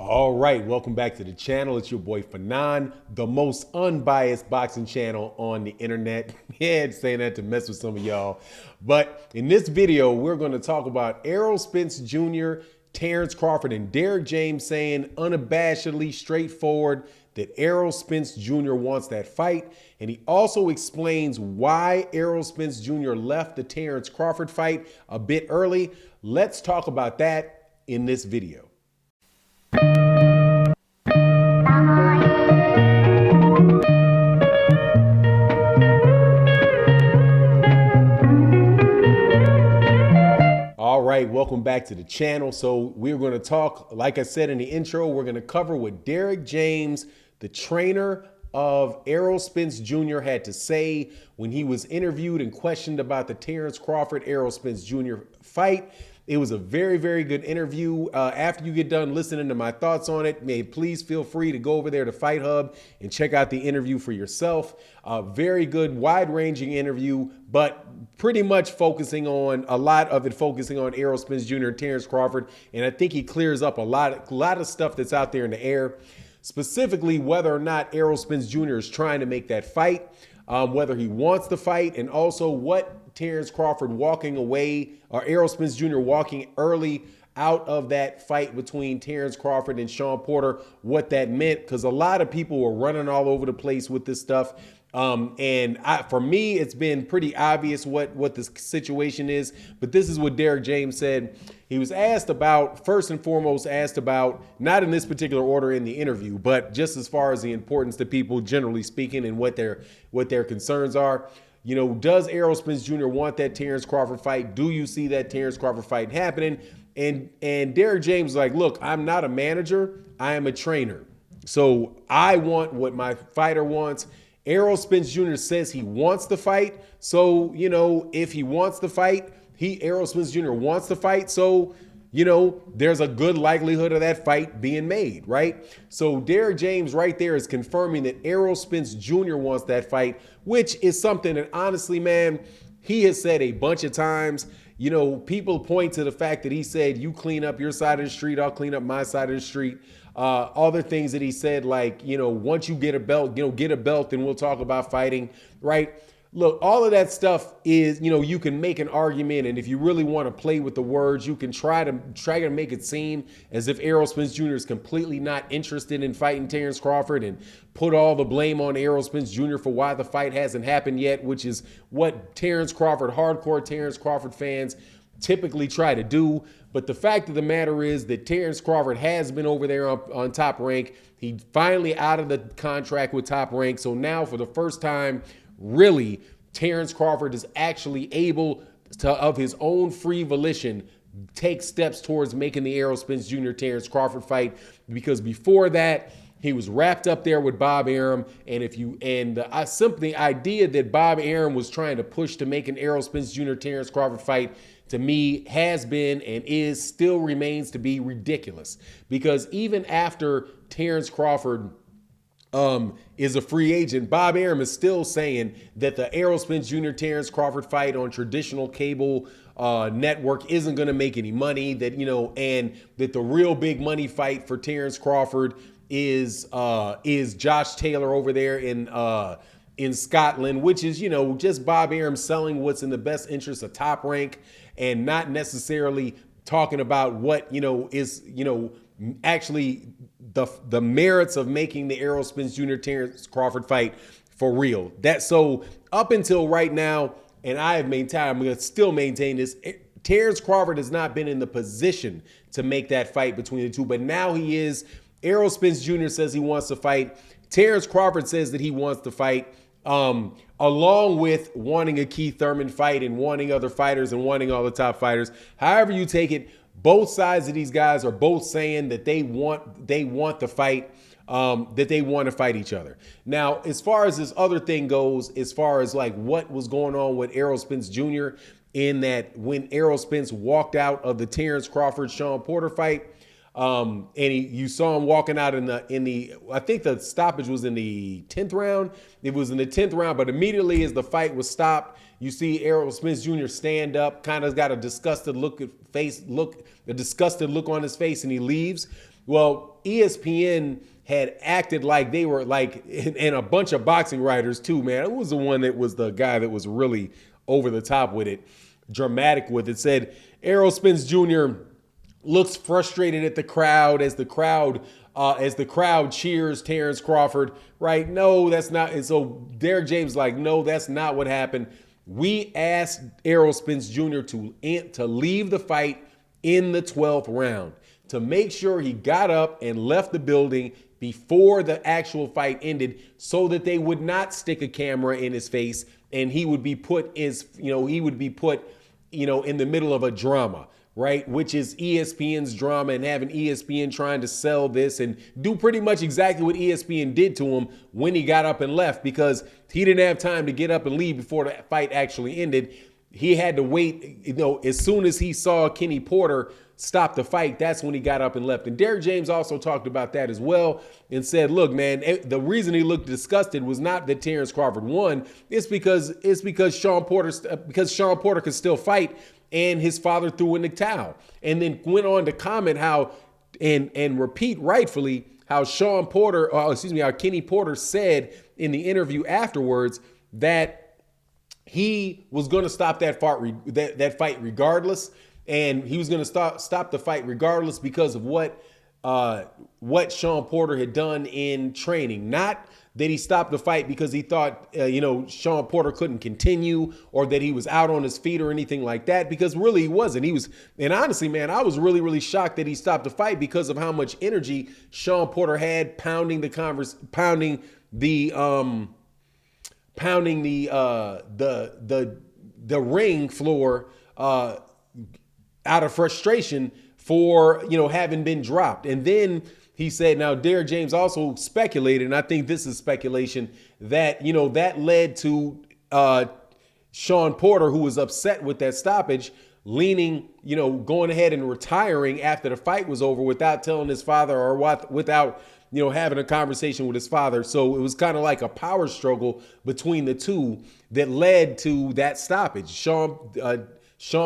All right, welcome back to the channel. It's your boy Fanan, the most unbiased boxing channel on the internet. Yeah, saying that to mess with some of y'all. But in this video, we're going to talk about Errol Spence Jr., Terence Crawford, and Derrick James saying unabashedly straightforward that Errol Spence Jr. wants that fight. And he also explains why Errol Spence Jr. left the Terence Crawford fight a bit early. Let's talk about that in this video. All right, welcome back to the channel. So we're going to talk, like I said in the intro, we're going to cover what Derrick James, the trainer of Errol Spence Jr., had to say when he was interviewed and questioned about the Terence Crawford Errol Spence Jr. fight. It was a very, very good interview. After you get done listening to my thoughts on it, please feel free to go over there to Fight Hub and check out the interview for yourself. Very good, wide-ranging interview, but pretty much focusing on a lot of it, focusing on Errol Spence Jr. and Terence Crawford. And I think he clears up a lot of stuff that's out there in the air, specifically whether or not Errol Spence Jr. is trying to make that fight, whether he wants the fight, and also what Terence Crawford walking away, or Errol Spence Jr. walking early out of that fight between Terence Crawford and Shawn Porter, what that meant, because a lot of people were running all over the place with this stuff. For me, it's been pretty obvious what the situation is, but this is what Derrick James said. He was asked about, first and foremost, asked about, not in this particular order in the interview, but just as far as the importance to people, generally speaking, and what their concerns are. You know, does Errol Spence Jr. want that Terence Crawford fight? Do you see that Terence Crawford fight happening? And Derrick James is like, look, I'm not a manager. I am a trainer. So I want what my fighter wants. Errol Spence Jr. says he wants the fight. So, you know, if he wants the fight, Errol Spence Jr. wants the fight. So, you know, there's a good likelihood of that fight being made, right? So Derrick James right there is confirming that Errol Spence Jr. wants that fight, which is something that honestly, man, he has said a bunch of times. You know, people point to the fact that he said, you clean up your side of the street, I'll clean up my side of the street. Other things that he said, like, you know, once you get a belt, you know, get a belt and we'll talk about fighting, right? Look, all of that stuff is, you know, you can make an argument, and if you really want to play with the words, you can try to make it seem as if Errol Spence Jr. is completely not interested in fighting Terence Crawford and put all the blame on Errol Spence Jr. for why the fight hasn't happened yet, which is what hardcore Terence Crawford fans typically try to do. But the fact of the matter is that Terence Crawford has been over there on Top Rank. He finally out of the contract with Top Rank. So now for the first time, really, Terence Crawford is actually able to, of his own free volition, take steps towards making the Errol Spence Jr. Terence Crawford fight. Because before that, he was wrapped up there with Bob Arum, and the idea that Bob Arum was trying to push to make an Errol Spence Jr. Terence Crawford fight, to me, has been and still remains to be ridiculous. Because even after Terence Crawford is a free agent, Bob Arum is still saying that the Errol Spence Jr. Terence Crawford fight on traditional cable network isn't going to make any money, that, you know, and that the real big money fight for Terence Crawford is Josh Taylor over there in Scotland, which is, you know, just Bob Arum selling what's in the best interest of Top Rank and not necessarily talking about what, you know, is, you know, actually the merits of making the Errol Spence Jr. Terence Crawford fight for real. So up until right now, and I'm going to still maintain this, Terence Crawford has not been in the position to make that fight between the two, but now he is. Errol Spence Jr. says he wants to fight. Terence Crawford says that he wants to fight, along with wanting a Keith Thurman fight and wanting other fighters and wanting all the top fighters. However you take it, both sides of these guys are both saying that they want the fight, that they want to fight each other. Now, as far as this other thing goes, as far as like what was going on with Errol Spence Jr., in that when Errol Spence walked out of the Terence Crawford Shawn Porter fight, and you saw him walking out in the I think the stoppage was in the 10th round. It was in the 10th round, but immediately as the fight was stopped, you see Errol Spence Jr. stand up, kind of got a disgusted look on his face, and he leaves. Well, ESPN had acted like they were like, and a bunch of boxing writers too, man. It was the one that was the guy that was really over the top with it, dramatic with it. Said Errol Spence Jr. looks frustrated at the crowd as the crowd cheers Terence Crawford. Right? No, that's not. And so Derrick James like, no, that's not what happened. We asked Errol Spence Jr. to leave the fight in the 12th round, to make sure he got up and left the building before the actual fight ended, so that they would not stick a camera in his face and he would be put in the middle of a drama, right? Which is ESPN's drama, and having ESPN trying to sell this and do pretty much exactly what ESPN did to him when he got up and left, because he didn't have time to get up and leave before the fight actually ended. He had to wait, as soon as he saw Kenny Porter stop the fight, that's when he got up and left. And Derrick James also talked about that as well and said, look, man, the reason he looked disgusted was not that Terence Crawford won. It's because Sean Porter could still fight, and his father threw in the towel. And then went on to comment how, and repeat rightfully, how Kenny Porter said in the interview afterwards that he was going to stop that fight regardless, and he was going to stop the fight regardless because of what Sean Porter had done in training. Not that he stopped the fight because he thought Sean Porter couldn't continue, or that he was out on his feet or anything like that, because really he wasn't. And honestly, man, I was really, really shocked that he stopped the fight because of how much energy Sean Porter had pounding the ring floor out of frustration for having been dropped. And then he said, now Derrick James also speculated, and I think this is speculation, that that led to Sean Porter, who was upset with that stoppage, going ahead and retiring after the fight was over without telling his father, or without having a conversation with his father. So it was kind of like a power struggle between the two that led to that stoppage. Sean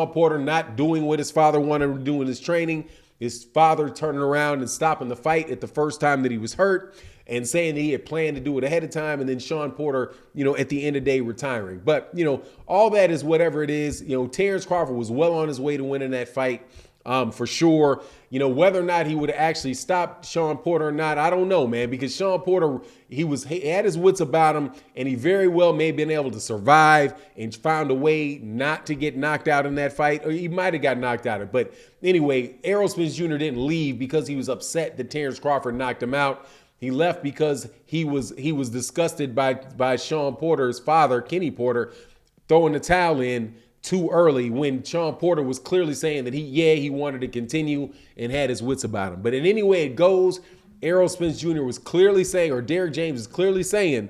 Porter not doing what his father wanted to do in his training, his father turning around and stopping the fight at the first time that he was hurt, and saying that he had planned to do it ahead of time, and then Sean Porter, at the end of the day, retiring. But, all that is whatever it is. Terence Crawford was well on his way to winning that fight. For sure. Whether or not he would have actually stopped Sean Porter or not, I don't know, man, because Sean Porter, he had his wits about him, and he very well may have been able to survive and found a way not to get knocked out in that fight, or he might have got knocked out. But anyway, Errol Spence Jr. didn't leave because he was upset that Terence Crawford knocked him out. He left because he was disgusted by Sean Porter's father, Kenny Porter, throwing the towel in too early, when Sean Porter was clearly saying that he wanted to continue and had his wits about him. But in any way it goes, Errol Spence Jr. was clearly saying, or Derrick James is clearly saying,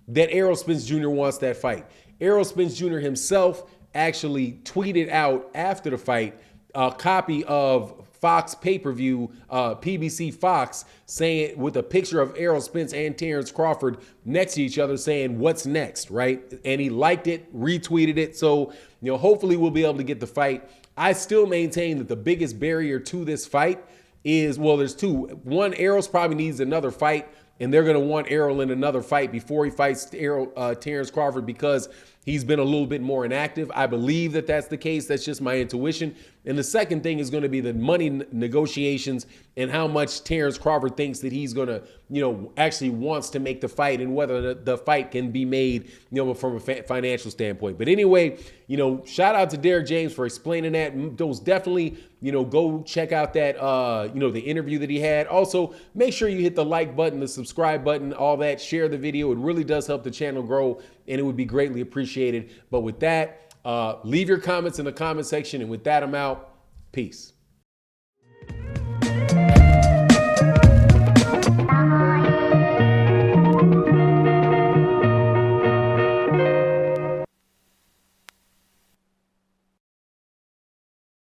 that Errol Spence Jr. wants that fight. Errol Spence Jr. himself actually tweeted out after the fight a copy of Fox pay-per-view, PBC Fox, saying, with a picture of Errol Spence and Terence Crawford next to each other, saying, what's next, right? And he liked it, retweeted it. So, hopefully we'll be able to get the fight. I still maintain that the biggest barrier to this fight is, well, there's two. One, Errol's probably needs another fight, and they're going to want Errol in another fight before he fights Terence Crawford, because he's been a little bit more inactive. I believe that that's the case. That's just my intuition. And the second thing is going to be the money negotiations and how much Terence Crawford thinks that he's going to, actually wants to make the fight, and whether the fight can be made, from a financial standpoint. But anyway, shout out to Derrick James for explaining that. Those definitely, go check out that, the interview that he had. Also, make sure you hit the like button, the subscribe button, all that. Share the video. It really does help the channel grow, and it would be greatly appreciated. But with that, leave your comments in the comment section. And with that, I'm out. Peace.